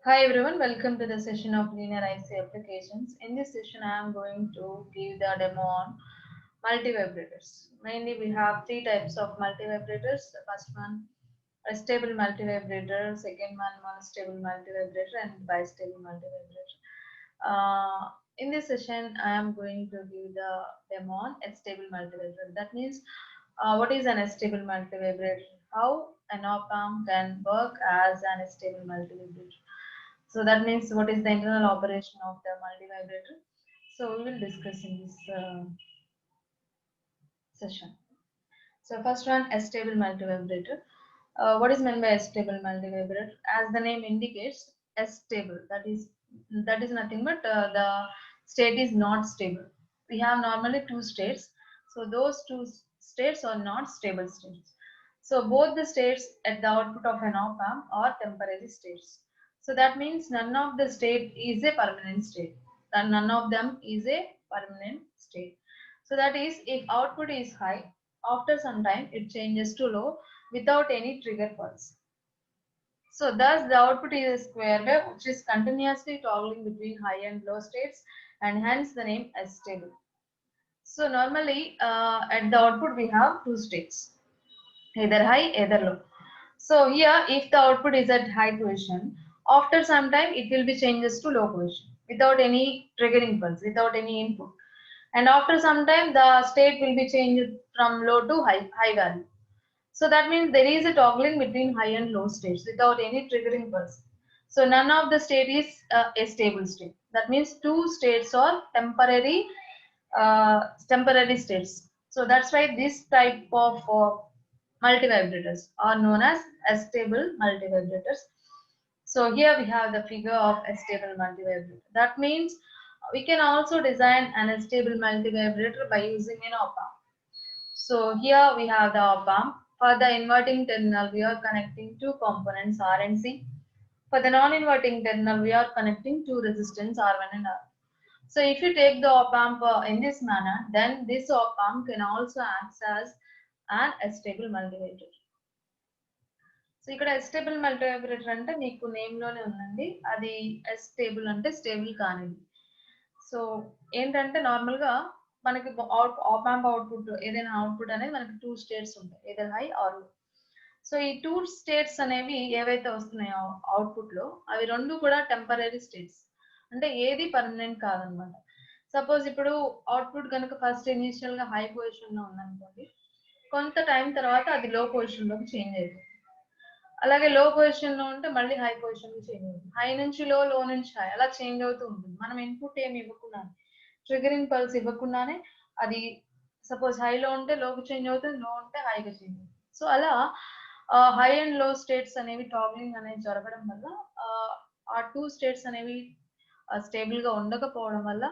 Hi everyone, welcome to the session of linear IC applications. In this session, I am going to give the demo on multivibrators. Mainly, we have three types of multivibrators. The first one, a stable multivibrator, second one, monostable multivibrator, and bistable multivibrator. In this session, I am going to give the demo on a stable multivibrator. That means, what is an stable multivibrator? How an op-amp can work as an stable multivibrator. So that means what is the internal operation of the multivibrator. So we will discuss in this session. So first one, a stable multivibrator. What is meant by a stable multivibrator? As the name indicates, a stable. That is nothing but the state is not stable. We have normally two states. So those two states are not stable states. So both the states at the output of an op amp are temporary states. So that means none of the state is a permanent state. And none of them is a permanent state. So that is, if output is high, after some time it changes to low without any trigger pulse. So thus the output is a square wave which is continuously toggling between high and low states, and hence the name as stable. So normally at the output we have two states, either high either low. So here if the output is at high position, after some time it will be changes to low position without any triggering pulse, without any input, and after some time the state will be changed from low to high value. So that means there is a toggling between high and low states without any triggering pulse. So none of the state is a stable state. That means two states are temporary states. So that's why this type of multivibrators are known as stable multivibrators. So here we have the figure of a stable multivibrator. That means we can also design an stable multivibrator by using an op amp. So here we have the op amp. For the inverting terminal, we are connecting two components R and C. For the non-inverting terminal, we are connecting two resistance R1 and R. So if you take the op amp in this manner, then this op amp can also act as an stable multivibrator. So ఇక్కడ ఎస్టేబుల్ multivibrator అంటే మీకు name లోనే ఉందండి, అది ఎస్టేబుల్ అంటే stable కానిది. So ఏంటంటే normal గా మనకి ఆప్ ఆంప్ అవుట్పుట్ ఏదైనా అవుట్పుట్ అనేది మనకి టూ స్టేట్స్ ఉంటాయి, ఏదైనా హై ఆర్ లో. సో ఈ టూ స్టేట్స్ అనేవి ఏవైతే వస్తున్నాయో అవుట్పుట్ లో, అవి రెండు కూడా టెంపరీ స్టేట్స్, అంటే ఏది పర్మనెంట్ కాదనమాట. సపోజ్ ఇప్పుడు అవుట్పుట్ కనుక ఫస్ట్ ఇనిషియల్ గా హై పొజిషన్ లో ఉందనుకోండి, కొంత టైం తర్వాత అది లో పొజిషన్ లోకి చేంజ్ అయిపోతుంది. అలాగే లో పొజిషన్ లో ఉంటే మళ్ళీ హై పొజిషన్ కి చేంజ్ అవుతుంది, హై నుంచి లో, లో నుంచి హై, అలా చేంజ్ అవుతూ ఉంటుంది. మనం ఇన్పుట్ ఏమి ఇవ్వకుండానే, ట్రిగరింగ్ పల్స్ ఇవ్వకుండానే అది సపోజ్ హైలో ఉంటే లోకి చేంజ్ అవుతుంది, లో ఉంటే హైగా చేంజ్ అవుతుంది. సో అలా హై అండ్ లో స్టేట్స్ అనేవి టాగ్లింగ్ అనేది జరగడం వల్ల ఆ టూ స్టేట్స్ అనేవి స్టేబుల్ గా ఉండకపోవడం వల్ల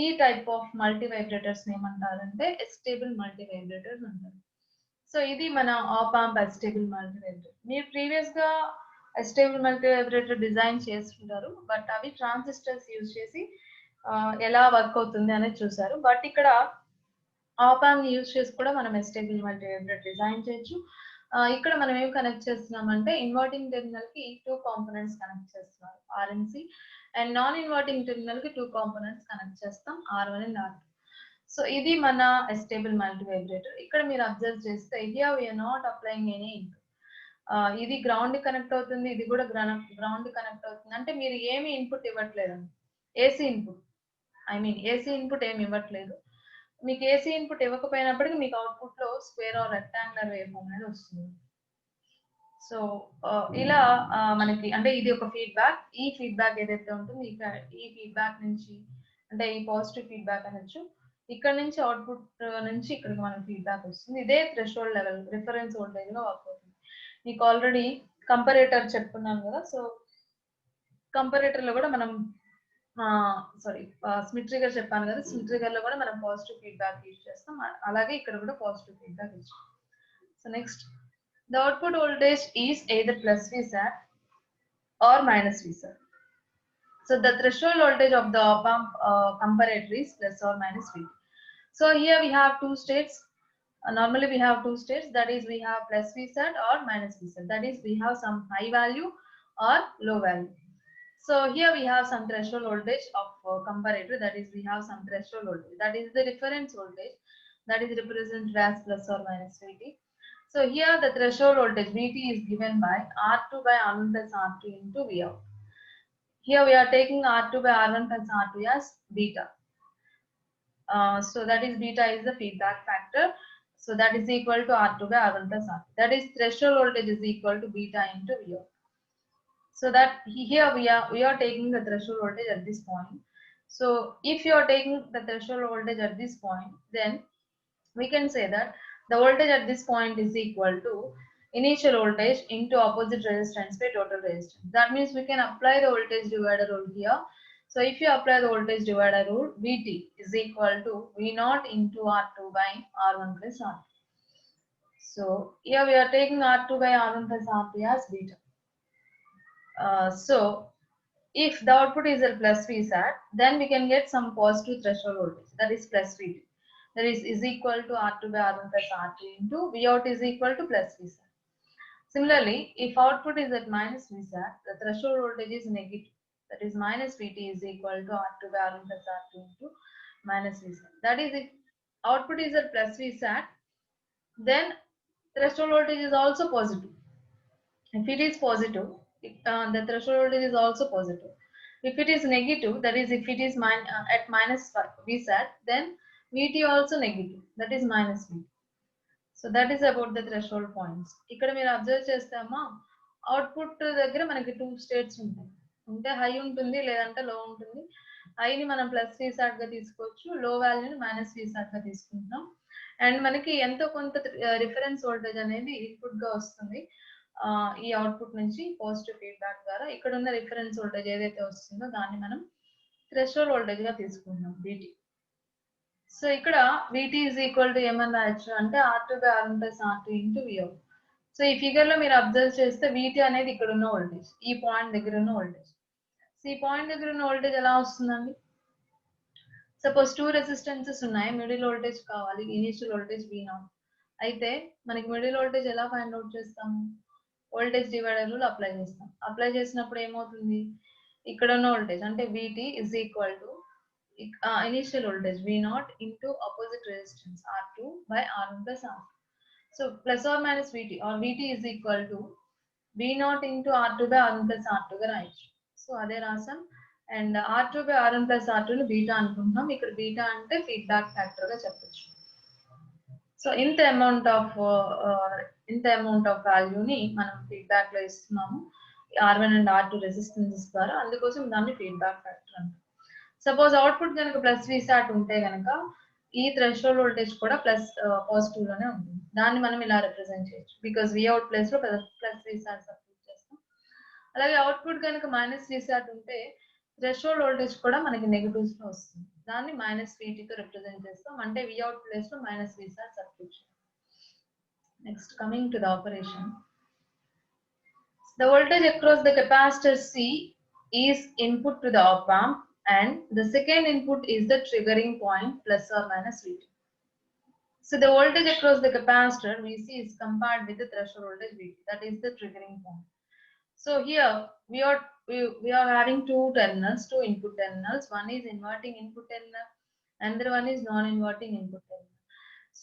ఈ టైప్ ఆఫ్ మల్టీ వైబ్రేటర్స్ ఏమంటారంటే స్టేబుల్ మల్టీ వైబ్రేటర్స్ అంటారు. సో ఇది మన ఆప్ ఆంప్ అస్టేబుల్ మల్టీవైబ్రేటర్. మీరు ప్రీవియస్ గా అస్టేబుల్ మల్టీవైబ్రేటర్ డిజైన్ చేస్తుంటారు, బట్ అవి ట్రాన్సిస్టర్స్ యూజ్ చేసి ఎలా వర్క్ అవుతుంది అనేది చూసారు. బట్ ఇక్కడ ఆప్ ఆంప్ యూజ్ చేసి కూడా మనం అస్టేబుల్ మల్టీవైబ్రేటర్ డిజైన్ చేయొచ్చు. ఇక్కడ మనం ఏం కనెక్ట్ చేస్తున్నామంటే ఇన్వర్టింగ్ టెర్మినల్ కి టూ కాంపోనెంట్స్ కనెక్ట్ చేస్తున్నారు, ఆర్ఎన్సి, అండ్ నాన్ ఇన్వర్టింగ్ టెర్మినల్ కి టూ కాంపోనెంట్స్ కనెక్ట్ చేస్తాం, R1 అండ్ R2. సో ఇది మన స్టేబుల్ మల్టీవైబ్రేటర్. ఇక్కడ మీరు అబ్జర్వ్ చేస్తే here we are not applying any input. ఇది గ్రౌండ్ కనెక్ట్ అవుతుంది, ఇది కూడా గ్రౌండ్ కనెక్ట్ అవుతుంది, అంటే మీరు ఏమి ఇన్పుట్ ఇవ్వట్లేదండి. ఏసీ ఇన్పుట్, ఏసీ ఇన్పుట్ ఏమి ఇవ్వట్లేదు. మీకు ఏసీ ఇన్పుట్ ఇవ్వకపోయినప్పటికీ మీకు అవుట్పుట్ లో square or rectangular wave form అనేది వస్తుంది. సో ఇలా మనకి అంటే ఇది ఒక ఫీడ్బ్యాక్. ఈ ఫీడ్బ్యాక్ ఏదైతే ఉంటుందో ఈ ఫీడ్బ్యాక్ నుంచి, అంటే ఈ పాజిటివ్ ఫీడ్బ్యాక్ అనొచ్చు, ఇక్కడ నుంచి అవుట్పుట్ నుంచి ఇక్కడికి మనకి ఫీడ్బ్యాక్ వస్తుంది. ఇదే థ్రెషోల్డ్ లెవెల్ రిఫరెన్స్ వోల్టేజ్ లో వర్క్ అవుతుంది. మీకు ఆల్రెడీ కంపరేటర్ చెప్పుకున్నాను కదా. సో కంపరేటర్ లో కూడా మనం స్మిత్ ట్రిగర్ చెప్పాను కదా, స్మిత్ ట్రిగర్ లో కూడా మనం పాజిటివ్ ఫీడ్బ్యాక్ యూజ్ చేస్తాం, అలాగే ఇక్కడ కూడా పాజిటివ్ ఫీడ్బ్యాక్ ఇస్తాం. So next, the output voltage is either plus Vsat or minus Vsat. So the threshold voltage of the op amp comparator is plus or minus V. So here we have two states. Normally we have two states, that is we have plus Vsat or minus Vsat. That is we have some high value or low value. So here we have some threshold voltage of comparator, that is we have some threshold voltage, that is the reference voltage, that is represented as plus or minus Vt. So here the threshold voltage Vt is given by R2 by R1 plus R2 into Vout. Here we are taking R2 by R1 plus R2 as beta. So that is beta is the feedback factor. So that is equal to R2 by R1 plus R2. That is threshold voltage is equal to beta into Vout. So that here we are taking the threshold voltage at this point. So if you are taking the threshold voltage at this point, then we can say that the voltage at this point is equal to initial voltage into opposite resistance by total resistance. That means we can apply the voltage divider rule here. So if you apply the voltage divider rule, Vt is equal to V0 into R2 by R1 plus R2. So here we are taking R2 by R1 plus R2 as beta. So if the output is a plus Vsat, then we can get some positive threshold voltage, that is plus Vt. That is equal to R2 by R1 plus R2 into Vout is equal to plus Vsat. Similarly, if output is at minus Vsat, the threshold voltage is negative. That is minus Vt is equal to R2 by R1 plus R2 into minus Vsat. That is, if output is at plus Vsat, then threshold voltage is also positive. If it is positive, the threshold voltage is also positive. If it is negative, that is if it is at minus Vsat, then Vt also negative, that is minus Vt. So that is about the threshold points. ఇక్కడ మీరు observe చేస్తామా, output దగ్గర మనకి 2 states ఉంటాయి. ఉంటే high ఉంటుంది లేదంటే లో ఉంటుంది. హైని మనం ప్లస్ Vsat గా తీసుకోవచ్చు, లో వాల్యూని మైనస్ Vsat గా తీసుకుంటున్నాం. అండ్ మనకి ఎంతో కొంత రిఫరెన్స్ వోల్టేజ్ అనేది ఇన్పుట్ గా వస్తుంది. ఈ అవుట్పుట్ నుంచి పాజిటివ్ ఫీడ్బ్యాక్ ద్వారా ఇక్కడ ఉన్న రిఫరెన్స్ వోల్టేజ్ ఏదైతే వస్తుందో దాన్ని మనం థ్రెషోల్డ్ వోల్టేజ్ గా తీసుకుంటున్నాం Vt. సో ఇక్కడ Vt ఈజ్ ఈక్వల్ టు ఏమని రాయొచ్చు అంటే R2 by R1 plus R2 into Vout. So ఈ ఫిగర్ లో మీరు అబ్జర్వ్ చేస్తే Vt అనేది ఇక్కడ ఉన్న వోల్టేజ్, ఈ పాయింట్ దగ్గర ఉన్న వోల్టేజ్. సో ఈ పాయింట్ దగ్గర ఉన్న వోల్టేజ్ ఎలా వస్తుందండి? సపోజ్ 2 రెసిస్టెన్సెస్ ఉన్నాయి, మిడిల్ వోల్టేజ్ కావాలి, ఇనిషియల్ వోల్టేజ్ V0. అయితే మనకి మిడిల్ వోల్టేజ్ ఎలా ఫైండ్ అవుట్ చేస్తాము? వోల్టేజ్ డివైడర్ రూల్ అప్లై చేస్తాం. అప్లై చేసినప్పుడు ఏమవుతుంది? ఇక్కడ ఉన్న వోల్టేజ్ అంటే Vt is equal to initial voltage V0 into opposite resistance R2 by R1 plus R2. So plus or minus Vt or Vt is equal to V0 into R2 by R1 plus R2 గా రాయొచ్చు. So అదే రాసాం. And R2 by R1 plus R2 ని beta అనుకుంటున్నాం. ఇక్కడ beta అంటే feedback factor గా చెప్పొచ్చు. సో ఇంత అమౌంట్ ఆఫ్ వాల్యూని మనం ఫీడ్బ్యాక్ లో ఇస్తున్నాము R1 అండ్ R2 రెసిస్టెన్సెస్ ద్వారా, అందుకోసం దాన్ని ఫీడ్బ్యాక్ ఫ్యాక్టర్ అంటారు. సపోజ్ అవుట్పుట్ కనుక ప్లస్ Vsat ఉంటే కనుక ఈ థ్రెషోల్డ్ వోల్టేజ్ కూడా ప్లస్ పాజిటివ్ లోనే ఉంటుంది. దాన్ని మనం ఇలా రిప్రజెంట్ చేయొచ్చు, బికాస్ Vout ప్లేస్ లో ప్లస్ Vsat సబ్స్టిట్యూట్ చేస్తాం. అలాగే అవుట్పుట్ కనుక మైనస్ Vsat ఉంటే థ్రెషోల్డ్ వోల్టేజ్ కూడా మనకి నెగటివ్స్ లో వస్తుంది. దాన్ని మైనస్ Vt తో రిప్రజెంట్ చేస్తాం, అంటే Vout ప్లేస్ లో మైనస్ Vsat సబ్స్టిట్యూట్ చేస్తాం. Next coming to the operation. The voltage across the capacitor C is input to the op amp, and the second input is the triggering point plus or minus Vt. So the voltage across the capacitor Vc is compared with the threshold voltage Vt, that is the triggering point. So here we are having two terminals, two input terminals. One is inverting input terminal, another one is non-inverting input terminal.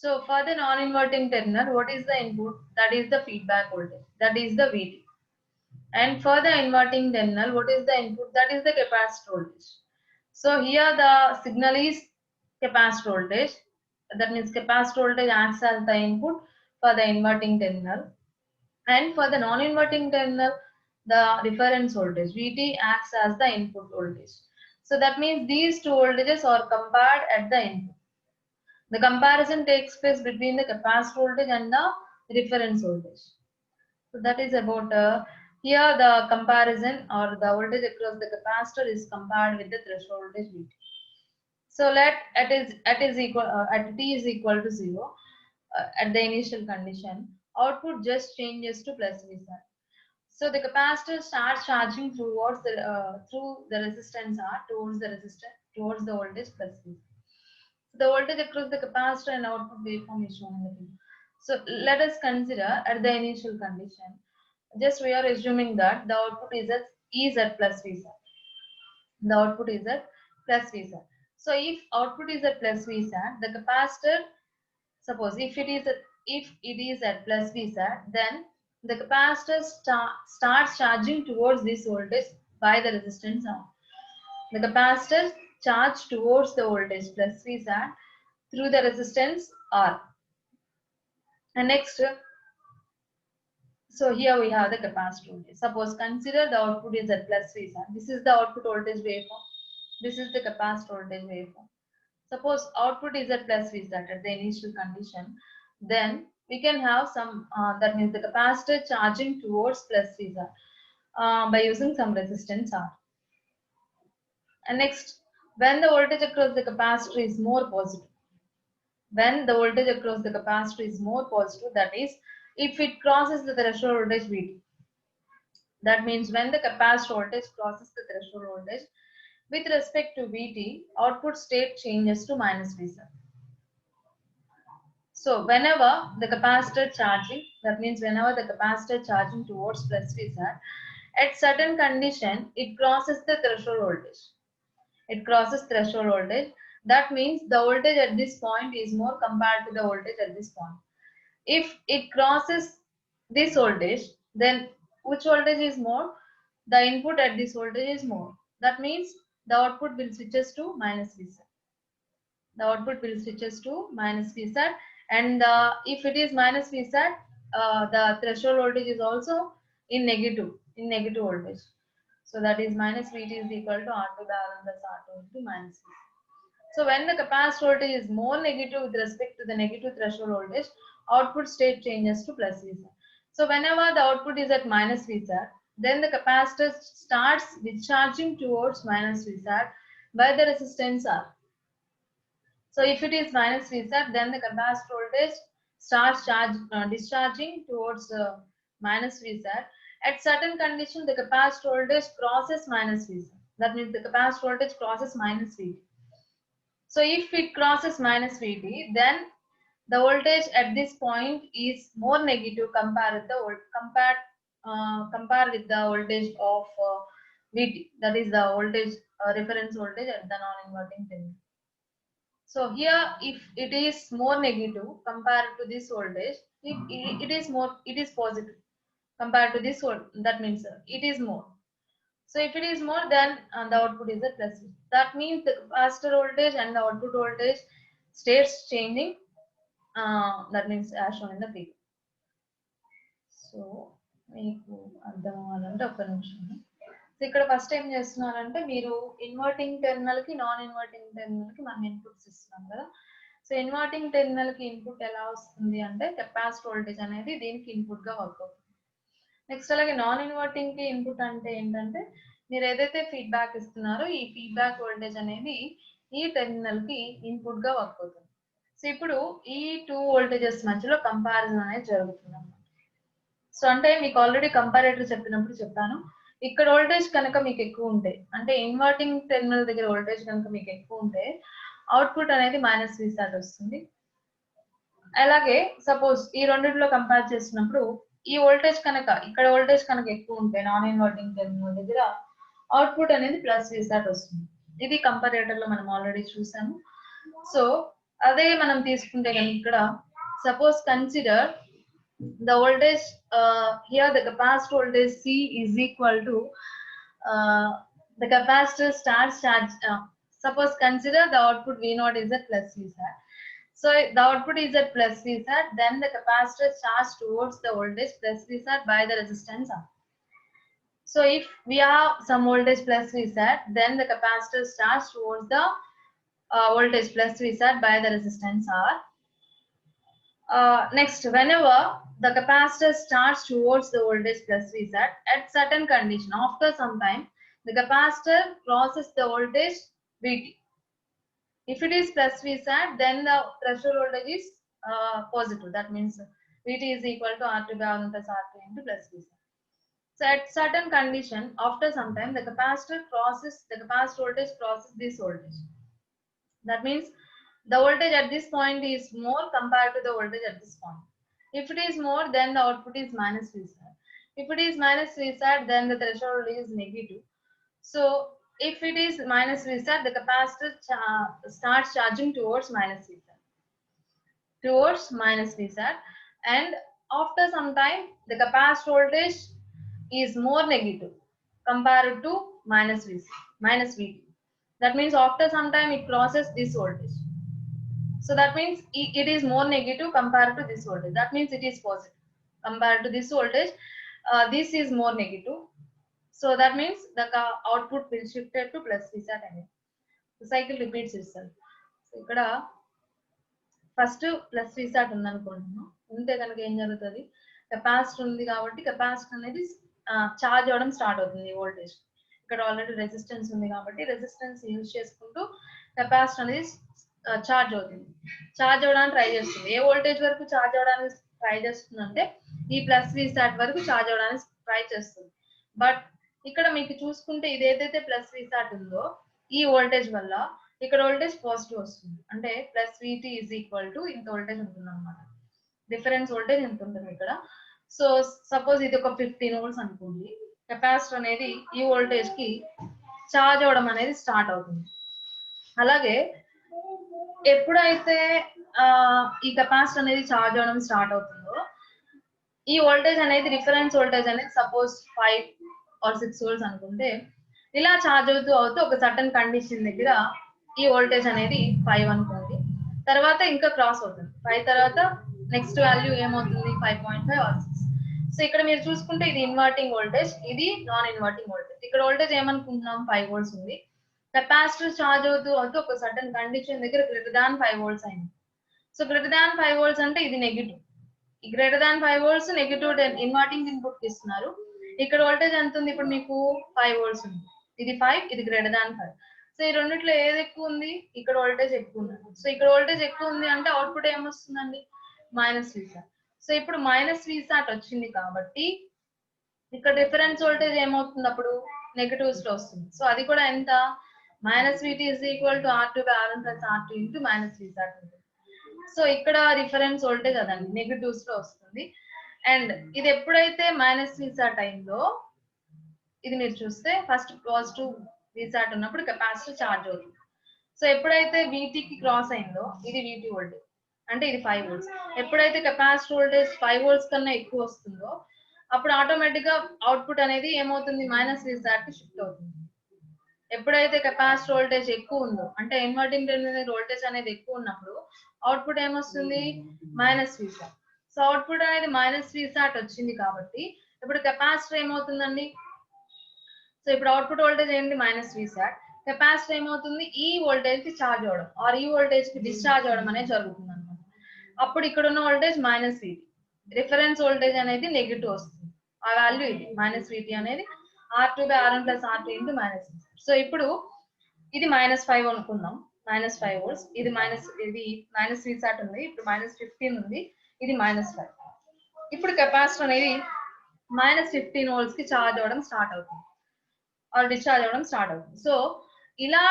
So for the non-inverting terminal, what is the input? That is the feedback voltage, that is the Vt. And for the inverting terminal, what is the input? That is the capacitor voltage. So here the signal is capacitor voltage. That means capacitor voltage acts as the input for the inverting terminal. And for the non-inverting terminal, the reference voltage Vt acts as the input voltage. So that means these two voltages are compared at the input. The comparison takes place between the capacitor voltage and the reference voltage. So that is about here the comparison or the voltage across the capacitor is compared with the threshold voltage Vt. So let at t is equal to 0 at the initial condition, output just changes to plus Vsat. So the capacitor starts charging towards through the resistance R towards the voltage plus Vsat. So the voltage across the capacitor and output waveform is shown in the figure. So let us consider at the initial condition. Just we are assuming that the output is at plus Vsat. The output is at plus Vsat. So if output is at plus Vsat, the capacitor, suppose if it is at plus Vsat, then the capacitor starts charging towards this voltage by the resistance R. The capacitor charged towards the voltage plus Vsat through the resistance R. And next, so here we have the capacitor voltage. Suppose consider the output is at plus Vsat. This is the output voltage waveform. This is the capacitor voltage waveform. Suppose output is at plus Vsat at the initial condition, then we can have some, that means the capacitor charging towards plus Vsat by using some resistance R. And next, when the voltage across the capacitor is more positive, when the voltage across the capacitor is more positive, that is, if it crosses the threshold voltage Vt, that means when the capacitor voltage crosses the threshold voltage with respect to Vt, output state changes to minus Vsat. So whenever the capacitor charging, that means whenever the capacitor charging towards plus Vsat, at certain condition, it crosses the threshold voltage. It crosses threshold voltage. That means the voltage at this point is more compared to the voltage at this point. If it crosses this voltage, then which voltage is more? The input at this voltage is more. That means the output will switches to minus Vsat. The output will switches to minus Vsat, and if it is minus Vsat, the threshold voltage is also in negative voltage. So that is minus Vt is equal to R2 balance plus R2 into minus Vsat. So when the capacitor voltage is more negative with respect to the negative threshold voltage, output state changes to plus Vsat. So whenever the output is at minus Vsat, then the capacitor starts discharging towards minus Vsat by the resistance R. So if it is minus Vsat, then the capacitor voltage starts discharging towards minus Vsat. At certain condition, the capacitor voltage crosses minus Vsat. That means the capacitor voltage crosses minus Vt. So if it crosses minus Vt, then the voltage at this point is more negative compared with the voltage of Vt. That is the voltage reference voltage at the non-inverting terminal. So here, if it is more negative compared to this voltage, it is positive compared to this voltage. That means it is more. So if it is more, then the output is a plus. That means the capacitor voltage and the output voltage states changing. That means as shown in the figure. So మీకు అర్థం అవ్వాలంటే ఒక్క నిమిషం. So ఇక్కడ first ఏం చేస్తున్నారంటే మీరు inverting terminal కి నాన్ ఇన్వర్టింగ్ టెర్మినల్ కి మనం ఇన్పుట్స్ ఇస్తున్నాం కదా. సో ఇన్వర్టింగ్ టెర్మినల్ కి ఇన్పుట్ ఎలా వస్తుంది అంటే కెపాసిటర్ వోల్టేజ్ అనేది దీనికి ఇన్పుట్ గా వర్క్ అవుతుంది. నెక్స్ట్ అలాగే నాన్ ఇన్వర్టింగ్ కి ఇన్పుట్ అంటే ఏంటంటే మీరు ఏదైతే ఫీడ్బ్యాక్ ఇస్తున్నారో ఈ ఫీడ్బ్యాక్ వోల్టేజ్ అనేది ఈ టెర్మినల్ కి ఇన్పుట్ గా వర్క్ అవుతుంది. సో ఇప్పుడు ఈ టూ వోల్టేజెస్ మధ్యలో కంపారిజన్ అనేది జరుగుతుంది. సో అంటే మీకు ఆల్రెడీ కంపారేటర్ చెప్పినప్పుడు చెప్పాను, ఇక్కడ వోల్టేజ్ కనుక మీకు ఎక్కువ ఉంటే, అంటే ఇన్వర్టింగ్ టెర్మినల్ దగ్గర వోల్టేజ్ కనుక మీకు ఎక్కువ ఉంటే అవుట్పుట్ అనేది మైనస్ Vsat వస్తుంది. అలాగే సపోజ్ ఈ రెండిట్లో కంపేర్ చేసినప్పుడు ఈ వోల్టేజ్ కనుక ఇక్కడ వోల్టేజ్ కనుక ఎక్కువ ఉంటే నాన్ ఇన్వర్టింగ్ టెర్మినల్ దగ్గర అవుట్పుట్ అనేది ప్లస్ Vsat వస్తుంది. ఇది కంపారేటర్ లో మనం ఆల్రెడీ చూసాము. సో అదే మనం తీసుకుంటే కనుక ఇక్కడ suppose consider the voltage here the capacitor voltage C is equal to the capacitor starts charge. Suppose consider the output V0 is at plus Vsat. So the output is at plus Vsat, then the capacitor charged towards the voltage plus Vsat by the resistance R. So if we have some voltage plus Vsat, then the capacitor charged towards the voltage plus Vsat by the resistance R. Next, whenever the capacitor starts towards the voltage plus Vsat, at certain condition, after some time, the capacitor crosses the voltage Vt. If it is plus Vsat, then the threshold voltage is positive. That means Vt is equal to R2 plus R2 into plus Vsat. So at certain condition, after some time, the capacitor voltage crosses this voltage. That means the voltage at this point is more compared to the voltage at this point. If it is more, then the output is minus Vsat. If it is minus Vsat, then the threshold is negative. So If it is minus Vsat, the capacitor starts charging towards minus Vsat. Towards minus Vsat, and after some time, the capacitor voltage is more negative compared to minus Vc, minus Vt. That means after some time it crosses this voltage. So that means it is more negative compared to this voltage. That means it is positive compared to this voltage. This is more negative. So that means the output will shifted to plus Vsat again. The cycle repeats itself. So ఇక్కడ first plus Vsat ఉందనుకుంటున్నాం. ఉంటే కనుక ఏం జరుగుతుంది, capacitor ఉంది కాబట్టి capacitor అనేది charge అవ్వడం start అవుతుంది వోల్టేజ్. ఇక్కడ ఆల్రెడీ రెసిస్టెన్స్ ఉంది కాబట్టి రెసిస్టెన్స్ యూజ్ చేసుకుంటూ కెపాసిటర్ అనేది చార్జ్ అవుతుంది. చార్జ్ అవ్వడానికి ట్రై చేస్తుంది. ఏ వోల్టేజ్ వరకు చార్జ్ అవ్వడానికి ట్రై చేస్తుంది అంటే ఈ ప్లస్ Vsat వరకు చార్జ్ అవ్వడానికి ట్రై చేస్తుంది. బట్ ఇక్కడ మీకు చూసుకుంటే ఇది ఏదైతే ప్లస్ Vsat ఉందో ఈ వోల్టేజ్ వల్ల ఇక్కడ వోల్టేజ్ పాజిటివ్ వస్తుంది. అంటే plus Vt is equal to ఇంత వోల్టేజ్ ఉంటుంది అనమాట. డిఫరెన్స్ వోల్టేజ్ ఎంత ఉంటుంది ఇక్కడ. సో సపోజ్ ఇది ఒక 15 వోల్ట్స్ అనుకోండి. కెపాసిటర్ అనేది ఈ వోల్టేజ్ కి చార్జ్ అవ్వడం అనేది స్టార్ట్ అవుతుంది. అలాగే ఎప్పుడైతే ఈ కెపాసిటర్ అనేది చార్జ్ అవ్వడం స్టార్ట్ అవుతుందో ఈ వోల్టేజ్ అనేది రిఫరెన్స్ వోల్టేజ్ అనేది సపోజ్ 5 or 6 వోల్ట్స్ అనుకుంటే ఇలా చార్జ్ అవుతూ ఒక సర్టన్ కండిషన్ దగ్గర ఈ వోల్టేజ్ అనేది 5 అనుకోండి. తర్వాత ఇంకా క్రాస్ అవుతుంది. 5 తర్వాత నెక్స్ట్ వాల్యూ ఏమవుతుంది 5.5 or 6. సో ఇక్కడ మీరు చూసుకుంటే ఇది ఇన్వర్టింగ్ వోల్టేజ్, ఇది నాన్ ఇన్వర్టింగ్ వోల్టేజ్. ఇక్కడ వోల్టేజ్ ఏమనుకుంటున్నాం 5 వోల్ట్స్ ఉంది. కెపాసిటర్ చార్జ్ అవుతూ ఒక సర్టన్ కండిషన్ దగ్గర గ్రేటర్ దాన్ 5 వోల్ట్స్ అయింది. సో గ్రేటర్ దాన్ 5 వోల్ట్స్ అంటే ఇది నెగిటివ్. ఈ greater than 5 volts negative inverting input కి ఇస్తున్నారు. ఇక్కడ వోల్టేజ్ ఎంత ఉంది ఇప్పుడు మీకు 5 వోల్ట్స్ ఉంది. ఇది 5, ఇది గ్రేటర్ దాన్ 5. సో ఈ రెండిట్లో ఏది ఎక్కువ ఉంది, ఇక్కడ వోల్టేజ్ ఎక్కువ ఉంది. సో ఇక్కడ వోల్టేజ్ ఎక్కువ ఉంది అంటే అవుట్పుట్ ఏమొస్తుందండి మైనస్ Vsat. సో ఇప్పుడు మైనస్ Vsat వచ్చింది కాబట్టి ఇక్కడ రిఫరెన్స్ వోల్టేజ్ ఏమవుతుంది అప్పుడు నెగటివ్స్ లో వస్తుంది. సో అది కూడా ఎంత minus Vt is equal to R2/R1 + R2 into minus Vsat ఉంటుంది. సో ఇక్కడ రిఫరెన్స్ వోల్టేజ్ అదండి నెగటివ్స్ లో వస్తుంది. అండ్ ఇది ఎప్పుడైతే మైనస్ Vsat అయిందో ఇది మీరు చూస్తే ఫస్ట్ పాజిటివ్ Vsat ఉన్నప్పుడు కెపాసిటర్ చార్జ్ అవుతుంది. సో ఎప్పుడైతే Vt కి క్రాస్ అయిందో ఇది Vt వోల్టేజ్ అంటే ఇది 5 వోల్ట్స్. ఎప్పుడైతే కెపాసిటర్ వోల్టేజ్ 5 వోల్ట్స్ కన్నా ఎక్కువ వస్తుందో అప్పుడు ఆటోమేటిక్ గా అవుట్పుట్ అనేది ఏమవుతుంది మైనస్ Vsat కి షిఫ్ట్ అవుతుంది. ఎప్పుడైతే కెపాసిటర్ వోల్టేజ్ ఎక్కువ ఉందో అంటే ఇన్వర్టింగ్ టెర్మినల్ వోల్టేజ్ అనేది ఎక్కువ ఉన్నప్పుడు అవుట్పుట్ ఏమొస్తుంది మైనస్ Vsat. సో అవుట్పుట్ అనేది మైనస్ Vsat వచ్చింది కాబట్టి ఇప్పుడు కెపాసిటర్ ఏమవుతుందండి, సో ఇప్పుడు అవుట్పుట్ వోల్టేజ్ ఏంటి మైనస్ Vsat. కెపాసిటర్ ఏమవుతుంది ఈ వోల్టేజ్ కి చార్జ్ అవ్వడం ఆర్ ఈ వోల్టేజ్ కి డిశ్చార్జ్ అవ్వడం అనేది జరుగుతుంది అనమాట. అప్పుడు ఇక్కడ ఉన్న voltage minus Vt, reference voltage అనేది నెగిటివ్ వస్తుంది. ఆ వాల్యూ ఇది మైనస్ Vt అనేది R2/R1 + R2 into minus. So ఇప్పుడు ఇది -5 అనుకుందాం, -5 వోల్ట్స్. ఇది మైనస్ Vsat ఉంది, ఇప్పుడు -15 ఉంది, ఇది -5. ఇప్పుడు కెపాసిటర్ అనేది -15 వోల్ట్స్ కి చార్జ్ అవ్వడం స్టార్ట్ అవుతుంది ఆర్ డిశ్చార్జ్ అవ్వడం స్టార్ట్ అవుతుంది. సో ఇలా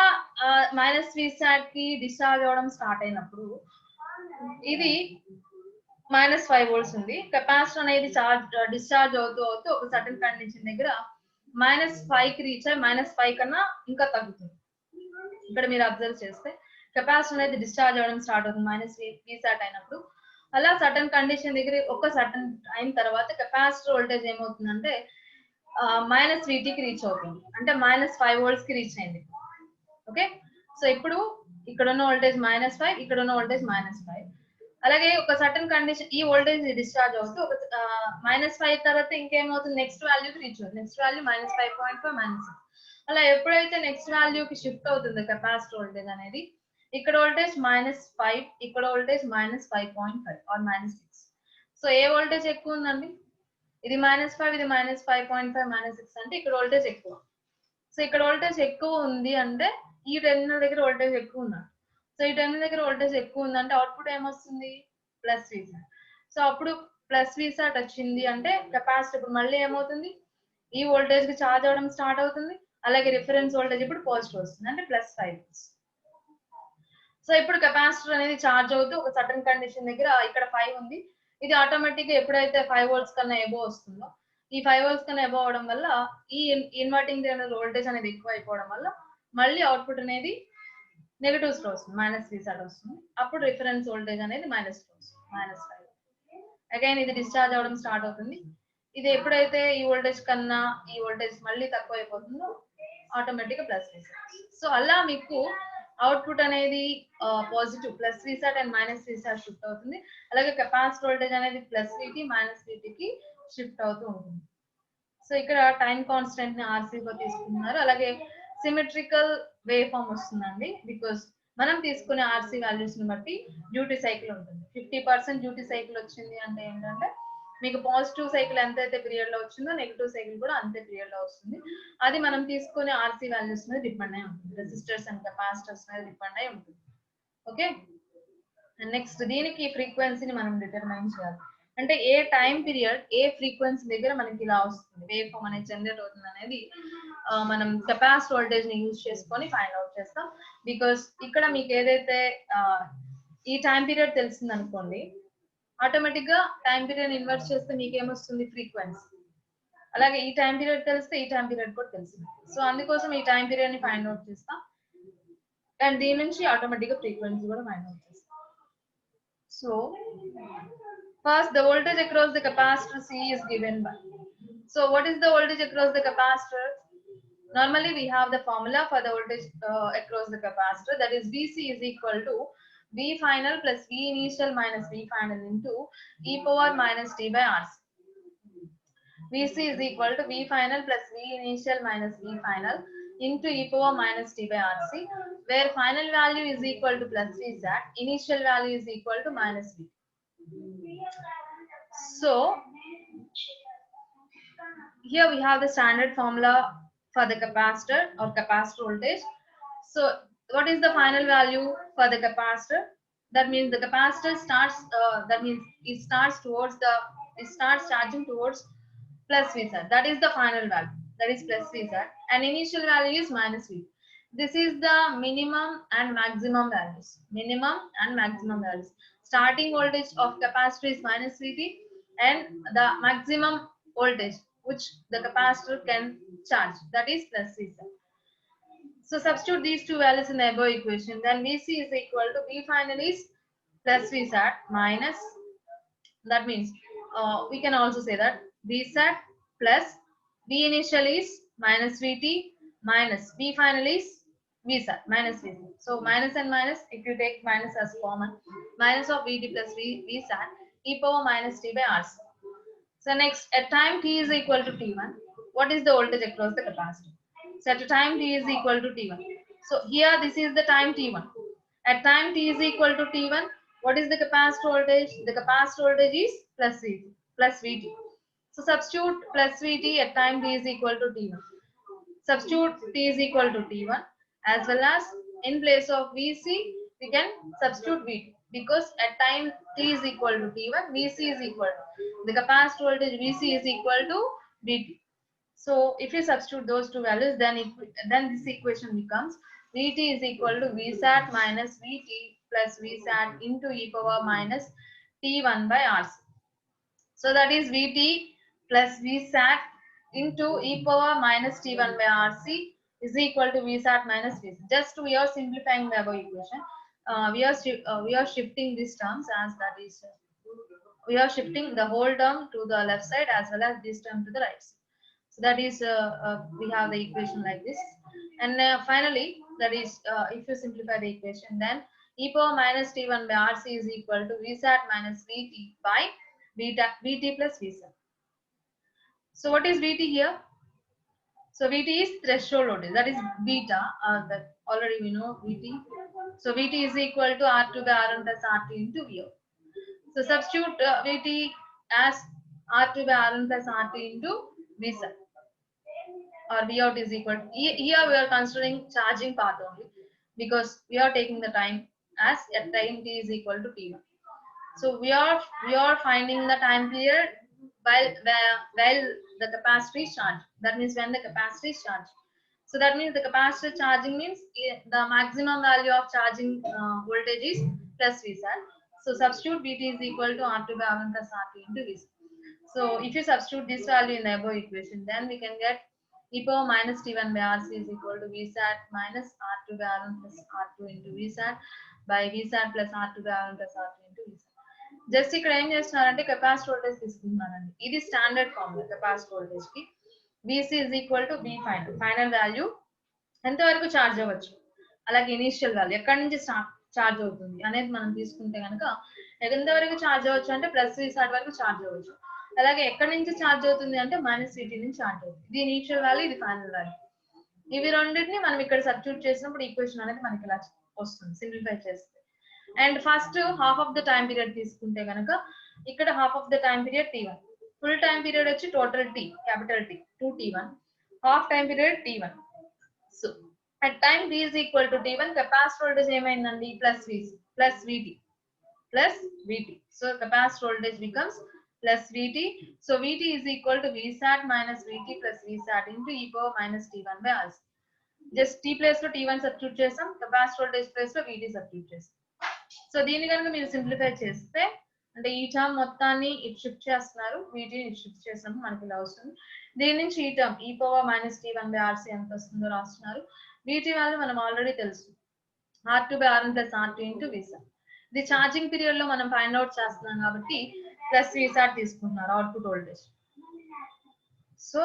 మైనస్ Vsat కి డిశ్చార్జ్ అవ్వడం స్టార్ట్ అయినప్పుడు ఇది -5 వోల్ట్స్ ఉంది. కెపాసిటర్ అనేది డిశ్చార్జ్ అవుతూ ఒక సర్టన్ కండిషన్ దగ్గర -5 కి రీచ్ అయ్యి -5 కన్నా ఇంకా తగ్గుతుంది. ఇక్కడ మీరు అబ్జర్వ్ చేస్తే కెపాసిటర్ అనేది డిశ్చార్జ్ అవ్వడం స్టార్ట్ అవుతుంది మైనస్ Vsat అయినప్పుడు. అలా సర్టన్ కండిషన్ దగ్గర ఒక సర్టన్ అయిన తర్వాత కెపాసిటర్ వోల్టేజ్ ఏమవుతుందంటే మైనస్ Vt కి రీచ్ అవుతుంది. అంటే -5 వోల్ట్స్ కి రీచ్ అయింది. ఓకే, సో ఇప్పుడు ఇక్కడ ఉన్న వోల్టేజ్ -5, ఇక్కడ ఉన్న వోల్టేజ్ -5. అలాగే ఒక సర్టన్ కండిషన్ ఈ వోల్టేజ్ డిశ్చార్జ్ అవుతూ ఒక -5 తర్వాత ఇంకేమవుతుంది నెక్స్ట్ వాల్యూకి రీచ్ అవుతుంది. Next value -5.5 -6. అలా ఎప్పుడైతే నెక్స్ట్ వాల్యూకి షిఫ్ట్ అవుతుందో కెపాసిటర్ వోల్టేజ్ అనేది ఇక్కడ వోల్టేజ్ -5, ఇక్కడ వోల్టేజ్ -5.5 ఆర్ -6. సో ఏ వోల్టేజ్ ఎక్కువ ఉందండి, ఇది -5, ఇది -5.5 -6 అంటే ఇక్కడ వోల్టేజ్ ఎక్కువ. సో ఇక్కడ వోల్టేజ్ ఎక్కువ ఉంది అంటే ఈ టెర్మినల్ దగ్గర వోల్టేజ్ ఎక్కువ ఉన్నారు. సో ఈ టెర్మినల్ దగ్గర వోల్టేజ్ ఎక్కువ ఉందంటే అవుట్పుట్ ఏమొస్తుంది ప్లస్ Vsat. సో అప్పుడు ప్లస్ Vsat వచ్చింది అంటే కెపాసిటర్ ఇప్పుడు మళ్ళీ ఏమవుతుంది ఈ వోల్టేజ్ కి చార్జ్ అవ్వడం స్టార్ట్ అవుతుంది. అలాగే రిఫరెన్స్ వోల్టేజ్ ఇప్పుడు పాజిటివ్ వస్తుంది అంటే +5. సో ఇప్పుడు కెపాసిటర్ అనేది చార్జ్ అవుతూ ఒక సర్టన్ కండిషన్ దగ్గర ఇక్కడ 5 ఉంది. ఇది ఆటోమేటిక్ గా ఎప్పుడైతే 5 వోల్ట్స్ కన్నా ఎబో వస్తుందో ఈ 5 volts కన్నా అబవ్ అవడం వల్ల ఈ ఇన్వర్టింగ్ టెర్మినల్ వోల్టేజ్ అనేది ఎక్కువ అయిపోవడం వల్ల మళ్ళీ అవుట్పుట్ అనేది నెగటివ్స్ లో వస్తుంది, -3 వస్తుంది. అప్పుడు రిఫరెన్స్ వోల్టేజ్ అనేది -2 వస్తుంది, -5. అగైన్ ఇది డిశ్చార్జ్ అవ్వడం స్టార్ట్ అవుతుంది. ఇది ఎప్పుడైతే ఈ వోల్టేజ్ కన్నా ఈ వోల్టేజ్ మళ్ళీ తక్కువ అయిపోతుందో ఆటోమేటిక్ గా ప్లస్ రీసెట్. సో అలా మీకు అవుట్పుట్ అనేది positive +Vsat and -Vsat shift అవుతుంది. అలాగే కెపాసిటర్ వోల్టేజ్ అనేది +Vt -Vt కి షిఫ్ట్ అవుతూ ఉంటుంది. సో ఇక్కడ టైం కాన్స్టెంట్ ని RC గా తీసుకున్నారు. అలాగే సిమెట్రికల్ వేవ్ ఫామ్ వస్తుందండి, బికాస్ మనం తీసుకునే RC వాల్యూస్ ని బట్టి డ్యూటీ సైకిల్ ఉంటుంది. 50% డ్యూటీ సైకిల్ వచ్చింది అంటే ఏంటంటే మీకు పాజిటివ్ సైకిల్ ఎంతైతే పీరియడ్ లో వచ్చిందో నెగిటివ్ సైకిల్ కూడా అంతే పీరియడ్ లో వస్తుంది. అది మనం తీసుకునే RC వాల్యూస్ మీద డిపెండ్ అయి ఉంటుంది, రెసిస్టర్స్ అండ్ కెపాసిటర్స్ మీద డిపెండ్ అయి ఉంటుంది. ఓకే, నెక్స్ట్ దీనికి ఫ్రీక్వెన్సీని మనం డిటర్మైన్ చేయాలి. అంటే ఏ టైం పీరియడ్ ఏ ఫ్రీక్వెన్సీ దగ్గర మనకి ఇలా వస్తుంది, వేవ్ ఫామ్ అనేది జనరేట్ అవుతుంది అనేది మనం కెపాసిటర్ వోల్టేజ్ ని యూజ్ చేసుకొని ఫైండ్ అవుట్ చేస్తాం. బికాస్ ఇక్కడ మీకు ఏదైతే ఈ టైం పీరియడ్ తెలిసింది అనుకోండి, ఆటోమేటిక్ గా టైం పీరియడ్ ఇన్వర్ట్ చేస్తే మీకు ఏమొస్తుంది, ఫ్రీక్వెన్సీ. అలాగే ఈ టైం పీరియడ్ తెలిస్తే ఈ టైం పీరియడ్ కూడా తెలిసింది. సో అందుకోసం ఈ టైం పీరియడ్ ని ఫైండ్ అవుట్ చేస్తాం అండ్ దీని నుంచి ఆటోమేటిక్ గా ఫ్రీక్వెన్సీ కూడా ఫైండ్ అవుట్ చేస్తాం. So first the voltage across the capacitor C is given by. So what is the voltage across the capacitor? Normally we have the formula for the voltage across the capacitor, that is Vc is equal to V final plus V initial minus V final into e power minus t by RC. Vc is equal to V final plus V initial minus V final into e power minus t by RC, where final value is equal to +Vsat, initial value is equal to -V. So here we have the standard formula for the capacitor or capacitor voltage. So what is the final value for the capacitor? That means the capacitor starts that means it starts charging towards +Vsat. That is the final value, that is +Vsat, and initial value is -V. This is the minimum and maximum values. Minimum and maximum values. Starting voltage of capacitor is -Vt and the maximum voltage which the capacitor can charge, that is +Vsat. So substitute these two values in the above equation. Then Vc is equal to V final is +Vsat minus, that means we can also say that Vsat plus V initial is -Vt minus V final is Vsat minus Vc. So minus and minus, if you take minus as common, minus of Vt plus Vsat e power minus t by RC. So next, at time t is equal to t1, what is the voltage across the capacitor? So at time t is equal to t1. So here this is the time t1. At time t is equal to t1, what is the capacitor voltage? The capacitor voltage is +Vt. So substitute +Vt at time t is equal to t1. Substitute t is equal to t1, as well as in place of Vc we can substitute Vt, because at time t is equal to t1, Vc is equal to the capacitor voltage, Vc is equal to Vt. So if you substitute those two values, then this equation becomes Vt is equal to Vsat minus Vt plus Vsat into e power minus t1 by RC. So that is Vt plus Vsat into e power minus t1 by RC is equal to Vsat minus Vc. Just we are simplifying the above equation. We are shifting these terms, as that is we are shifting the whole term to the left side as well as this term to the right side. So that is we have the equation like this. And finally, that is if you simplify the equation, then e power minus t1 by RC is equal to Vsat minus Vt by Vt plus Vsat. So what is Vt here? So Vt is threshold voltage, that is beta, that already we know Vt. So Vt is equal to R2 by R1 plus R2 into Vout. So substitute Vt as R2 by R1 plus R2 into Vsat, or Vout is equal to, here we are considering charging path only, because we are taking the time as at time t is equal to t1. So we are finding the time period while the capacitor is charged. That means when the capacitor is charged. So that means the capacitor charging means the maximum value of charging voltage is +Vsat. So substitute Vt is equal to R2 by R1 plus R2 into Vsat. So if you substitute this value in the above equation, then we can get e power minus t1 by rc is equal to vsat minus r2 by r1 plus r2 into vsat by vsat plus r2 by r1 plus r2 into vsat. Just ఇక్కడ ఏం చేస్తున్నారంటే capacitor voltage తీసుకుంటున్నారండి. ఇది standard formula capacitor voltage కి. VC is equal to V final. Final value ఎంత వరకు charge అవ్వచ్చు, అలాగే initial value ఎక్కడి నుంచి ఛార్జ్ అవుతుంది అనేది మనం తీసుకుంటే కనుక ఎంత వరకు ఛార్జ్ అవ్వచ్చు అంటే ప్లస్ VSAT వరకు ఛార్జ్ అవ్వచ్చు. అలాగే ఎక్కడి నుంచి ఛార్జ్ అవుతుంది అంటే -CT నుంచి ఛార్జ్ అవుతుంది. ఇది ఇనీషియల్ వాల్యూ, ఇది ఫైనల్ వాల్యూ. ఇవి రెండింటిని మనం ఇక్కడ సబ్స్టిట్యూట్ చేసినప్పుడు ఈక్వేషన్ అనేది మనకి ఇలా వస్తుంది సింప్లిఫై చేస్తే. And first half of the time period తీసుకుంటే కనుక ఇక్కడ half of the time period T1, full time period వచ్చి total T capital T 2T1, half time period T1. So at time V is equal to T1, capacitor voltage ఏమైందండి plus VT. So capacitor voltage becomes plus VT. So VT is equal to VSAT minus VT plus VSAT into e power minus T1 by RC. Just T place లో T1 substitute చేసాం, capacitor voltage place లో VT substitute చేసాం. So దీన్ని కనుక మీరు simplify చేస్తే అంటే ఈ టర్మ్ మొత్తాన్ని ఇటు షిఫ్ట్ చేస్తున్నారు, వీటిని ఇటు షిఫ్ట్ చేసినప్పుడు మనకి ఇలా వస్తుంది. దీని నుంచి ఈ term e power minus T1 by RC ఎంత వస్తుందో రాస్తున్నారు. వీటి వాల్యూ మనం ఆల్రెడీ తెలుసు, R2 by R1 plus R2 into VSAT. ఇది ఛార్జింగ్ పీరియడ్ లో మనం ఫైండ్ అవుట్ చేస్తున్నాం కాబట్టి ప్లస్ VSAT తీసుకుంటున్నారు అవుట్పుట్ వోల్టేజ్. సో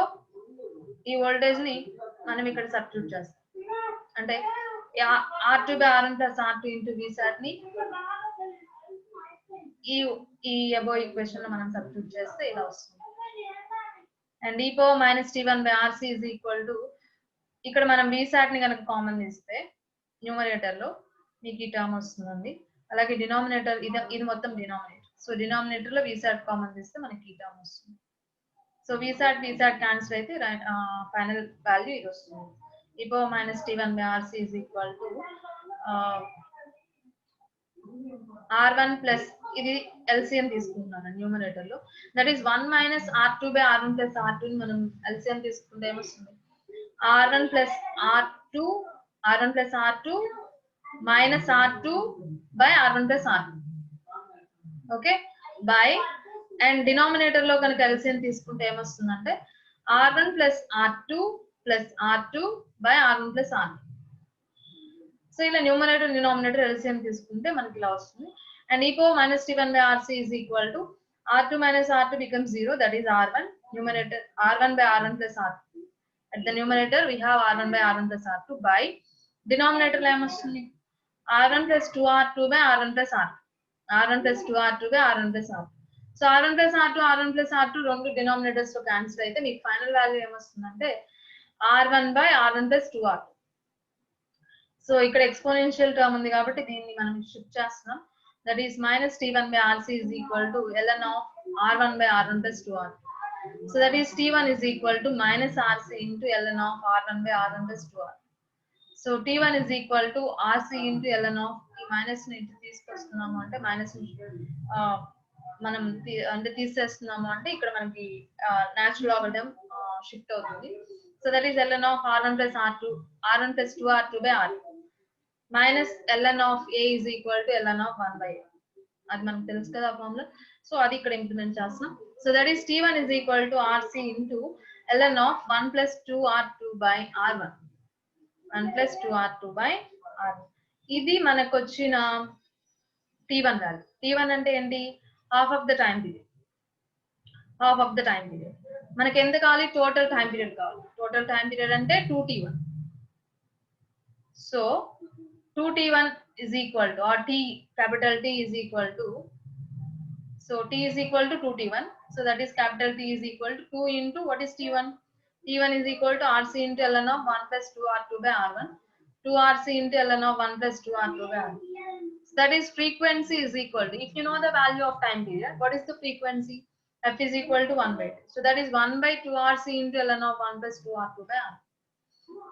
ఈ వోల్టేజ్ ని మనం ఇక్కడ సబ్స్టిట్యూట్ చేస్తాం, అంటే R2 by R1 plus R2 into VSAT ని ఈ అబో ఈక్వేషన్ లో మనం సబ్స్టిట్యూట్ చేస్తే ఇలా వస్తుంది. And e power minus T1 by RC is equal to, ఇక్కడ మనం VSAT ని కనుక కామన్ తీస్తే న్యూమరేటర్ లో మీకు ఈ టర్మ్ వస్తుందండి. అలాగే డినామినేటర్ ఇది మొత్తం డినామినేటర్. సో డినామినేటర్ లో VSAT కామన్ తీస్తే మనకి ఈ టర్మ్ వస్తుంది. సో VSAT క్యాన్సిల్ అయితే ఫైనల్ వాల్యూ ఇది వస్తుంది. e power minus T1 by RC is equal to R1 plus ఇది LCM తీసుకుంటున్నాను న్యూమరేటర్ లో, that is 1 minus R2 by R1 plus R2 ని మనం LCM తీసుకుంటే ఏమొస్తుంది, R1 plus R2 minus R2 by R1 plus R2. Okay, by and denominator లో కనుక LCM తీసుకుంటే ఏమొస్తుందంటే R1 plus R2 plus R2 by R1 plus R2. So ఇలా numerator denominator LCM తీసుకుంటే మనకి ఇలా వస్తుంది. And e power minus T1 by RC is equal to R2 minus R2 becomes 0, that is R1, numerator R1 by R1 plus R2. At the numerator we have R1 by R1 plus R2 by denominator lo em vastundi R1 plus 2R2 by R1 plus R2. R1 plus 2R2 by R1 plus R2. So R1 plus R2 రెండు denominators లో cancel అయితే మీకు final value em vastundante R1 by R1 plus 2R2. So ఇక్కడ exponential term ఉంది కాబట్టి దీన్ని మనం shift చేస్తున్నాం. That is minus T1 by RC is equal to ln of R1 by R1 plus 2R2. So that is T1 is equal to minus RC into ln of R1 by R1 plus 2R2. So T1 is equal to RC into ln of ఈ minus ని తీసుకొస్తున్నాము అంటే minus మనం అంటే తీసేస్తున్నాము అంటే ఇక్కడ మనకి natural logarithm shift అవుతుంది. So that is ln of R1 plus R1 plus 2R2 by R2. Minus ln of A is equal to ln of 1 by A. అది మనకు తెలుసు కదా ఫార్ములా. సో అది ఇక్కడ ఇంప్లిమెంట్ చేస్తున్నాం. So that is T1 is equal to RC into ln of 1 plus 2R2 by R1. 1 plus 2R2 by R1. ఇది మనకు వచ్చిన T1 వాల్యూ. T1 అంటే ఏంటి, half of the time period. Half of the time period మనకి ఎంత కావాలి, total time period కావాలి. Total time period అంటే 2T1. So 2T1 is equal to, or T capital T is equal to, so T is equal to 2T1. So that is capital T is equal to 2 into what is T1? T1 is equal to RC into ln of 1 plus 2R2 by R1. 2RC into ln of 1 plus 2R2 by R1. So that is frequency is equal to, if you know the value of time period, what is the frequency? F is equal to 1 by 2. So that is 1 by 2RC into ln of 1 plus 2R2 by R1.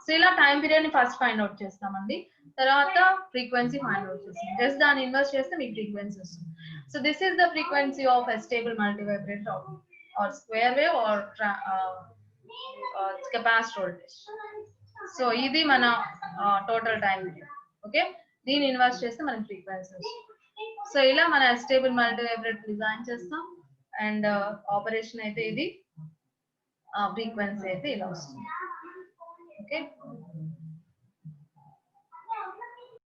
So ఇలా time period ని first find out చేస్తామండి, తర్వాత frequency find out చేస్తాం. Just దాన్ని inverse చేస్తే మీకు frequency వస్తుంది. So this is the frequency of stable multivibrator or square wave or capacitor voltage. So ఇది మన టోటల్ టైం పీరియడ్. ఓకే, దీన్ని ఇన్వర్స్ చేస్తే మనకి ఫ్రీక్వెన్సీ వస్తుంది. సో ఇలా మన స్టేబుల్ మల్టీవైబ్రేటర్ డిజైన్ చేస్తాం. అండ్ ఆపరేషన్ అయితే ఇది ఫ్రీక్వెన్సీ అయితే ఇలా వస్తుంది. ఓకే.